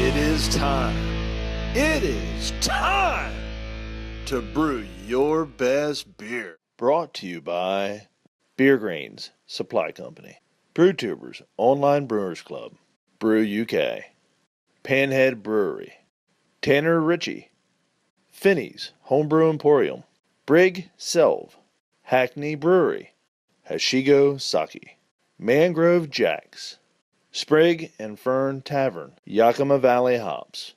It is time. It is time to brew your best beer. Brought to you by Beer Greens Supply Company, BrewTubers Online Brewers Club, Brew UK, Panhead Brewery, Tanner Ritchie, Finney's Homebrew Emporium, Brig Selv, Hackney Brewery, Hashigo Sake, Mangrove Jacks, Sprig and Fern Tavern, Yakima Valley Hops.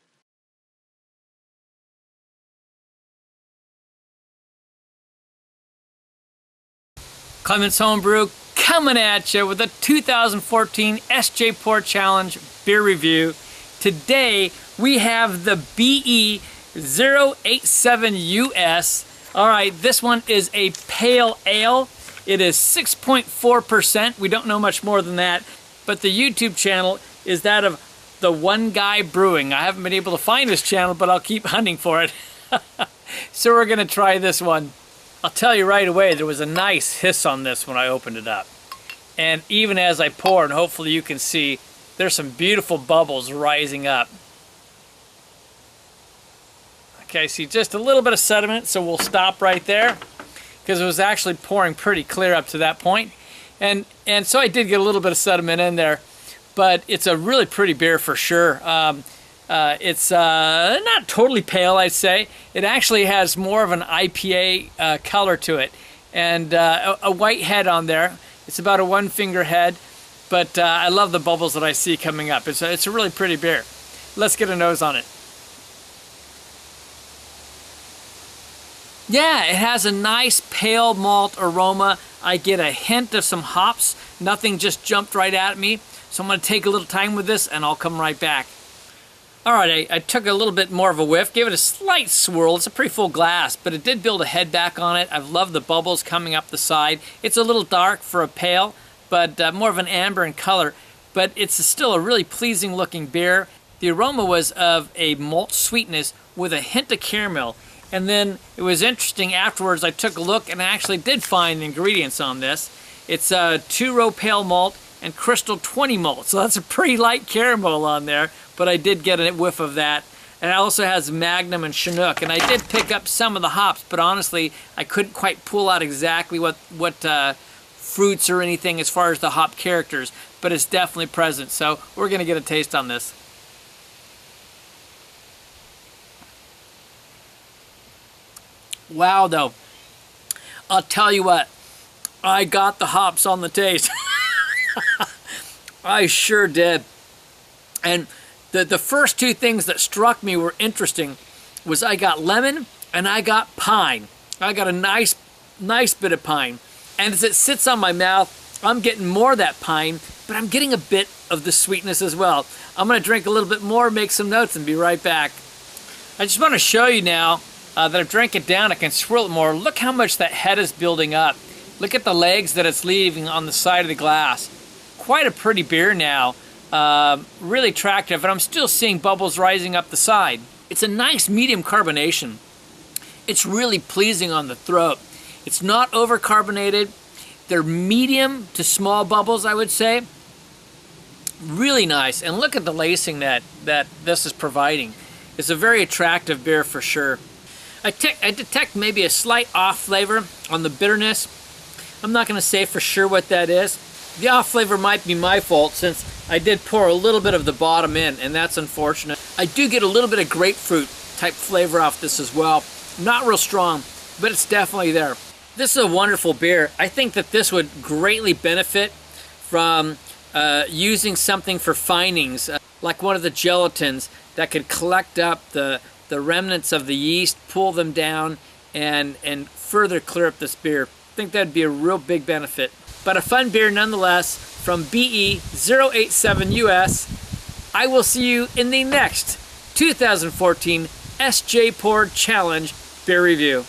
Clements Homebrew coming at you with a 2014 SJPORR Challenge beer review. Today we have the BE087US. All right, this one is a pale ale. It is 6.4%. We don't know much more than that, but the YouTube channel is that of ThatOneGuyBrewing. I haven't been able to find his channel, but I'll keep hunting for it. So we're gonna try this one. I'll tell you right away, there was a nice hiss on this when I opened it up. And even as I pour, and hopefully you can see, there's some beautiful bubbles rising up. Okay, see just a little bit of sediment, so we'll stop right there, because it was actually pouring pretty clear up to that point. And so I did get a little bit of sediment in there, but it's a really pretty beer for sure. It's not totally pale, I'd say. It actually has more of an IPA color to it, and a white head on there. It's about a one-finger head, but I love the bubbles that I see coming up. It's a really pretty beer. Let's get a nose on it. Yeah, it has a nice pale malt aroma. I get a hint of some hops. Nothing just jumped right at me. So I'm going to take a little time with this, and I'll come right back. All right, I took a little bit more of a whiff, gave it a slight swirl. It's a pretty full glass, but it did build a head back on it. I've loved the bubbles coming up the side. It's a little dark for a pale, but more of an amber in color. But it's still a really pleasing looking beer. The aroma was of a malt sweetness with a hint of caramel. And then it was interesting, afterwards I took a look and I actually did find the ingredients on this. It's 2-row pale malt and Crystal 20 malt, so that's a pretty light caramel on there, but I did get a whiff of that. And it also has Magnum and Chinook, and I did pick up some of the hops, but honestly I couldn't quite pull out exactly what fruits or anything as far as the hop characters, but it's definitely present, so we're gonna get a taste on this. Wow, though, I'll tell you what, I got the hops on the taste. I sure did. And the first two things that struck me were interesting was I got lemon and I got pine. I got a nice bit of pine. And as it sits on my mouth, I'm getting more of that pine, but I'm getting a bit of the sweetness as well. I'm gonna drink a little bit more, make some notes, and be right back. I just wanna show you now that I've drank it down, I can swirl it more. Look how much that head is building up. Look at the legs that it's leaving on the side of the glass. Quite a pretty beer now. Really attractive, and I'm still seeing bubbles rising up the side. It's a nice medium carbonation. It's really pleasing on the throat. It's not overcarbonated. They're medium to small bubbles, I would say. Really nice, and look at the lacing that this is providing. It's a very attractive beer for sure. I detect maybe a slight off flavor on the bitterness. I'm not going to say for sure what that is. The off flavor might be my fault since I did pour a little bit of the bottom in, and that's unfortunate. I do get a little bit of grapefruit type flavor off this as well. Not real strong, but it's definitely there. This is a wonderful beer. I think that this would greatly benefit from using something for finings, like one of the gelatins that could collect up the remnants of the yeast, pull them down, and further clear up this beer. I think that'd be a real big benefit. But a fun beer nonetheless from BE087US. I will see you in the next 2014 SJPORR Challenge beer review.